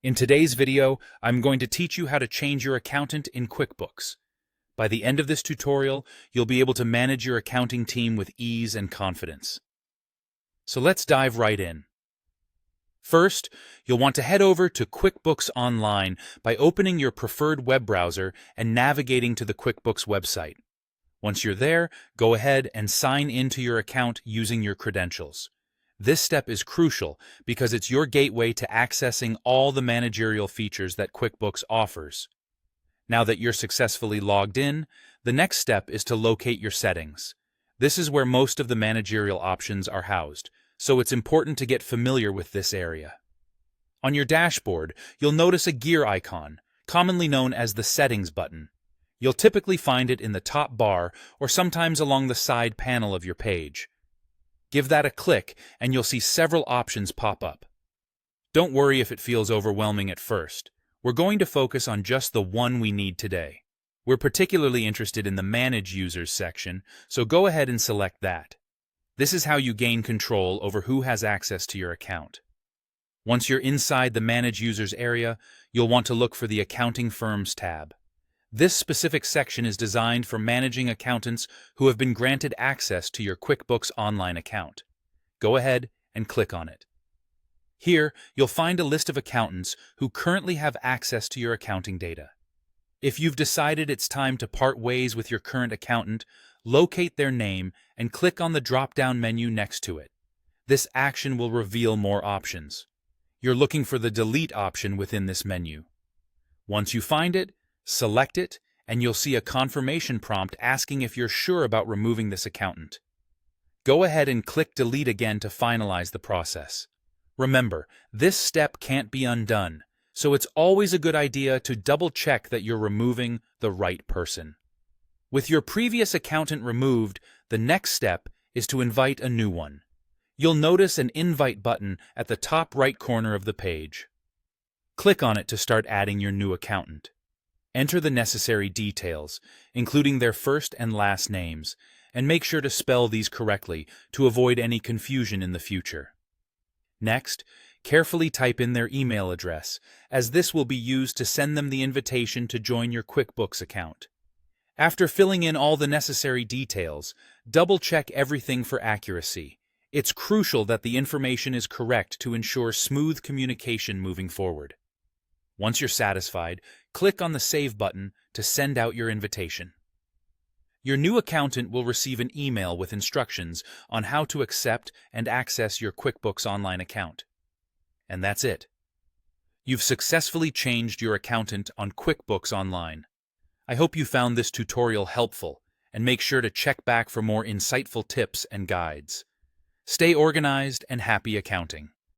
In today's video, I'm going to teach you how to change your accountant in QuickBooks. By the end of this tutorial, you'll be able to manage your accounting team with ease and confidence. So let's dive right in. First, you'll want to head over to QuickBooks Online by opening your preferred web browser and navigating to the QuickBooks website. Once you're there, go ahead and sign into your account using your credentials. This step is crucial because it's your gateway to accessing all the managerial features that QuickBooks offers. Now that you're successfully logged in, the next step is to locate your settings. This is where most of the managerial options are housed, so it's important to get familiar with this area. On your dashboard, you'll notice a gear icon, commonly known as the Settings button. You'll typically find it in the top bar or sometimes along the side panel of your page. Give that a click and you'll see several options pop up. Don't worry if it feels overwhelming at first. We're going to focus on just the one we need today. We're particularly interested in the Manage Users section, so go ahead and select that. This is how you gain control over who has access to your account. Once you're inside the Manage Users area, you'll want to look for the Accounting Firms tab. This specific section is designed for managing accountants who have been granted access to your QuickBooks Online account. Go ahead and click on it. Here, you'll find a list of accountants who currently have access to your accounting data. If you've decided it's time to part ways with your current accountant, locate their name and click on the drop-down menu next to it. This action will reveal more options. You're looking for the Delete option within this menu. Once you find it, select it, and you'll see a confirmation prompt asking if you're sure about removing this accountant. Go ahead and click Delete again to finalize the process. Remember, this step can't be undone, so it's always a good idea to double-check that you're removing the right person. With your previous accountant removed, the next step is to invite a new one. You'll notice an Invite button at the top right corner of the page. Click on it to start adding your new accountant. Enter the necessary details, including their first and last names, and make sure to spell these correctly to avoid any confusion in the future. Next, carefully type in their email address, as this will be used to send them the invitation to join your QuickBooks account. After filling in all the necessary details, double-check everything for accuracy. It's crucial that the information is correct to ensure smooth communication moving forward. Once you're satisfied, click on the Save button to send out your invitation. Your new accountant will receive an email with instructions on how to accept and access your QuickBooks Online account. And that's it. You've successfully changed your accountant on QuickBooks Online. I hope you found this tutorial helpful, and make sure to check back for more insightful tips and guides. Stay organized and happy accounting.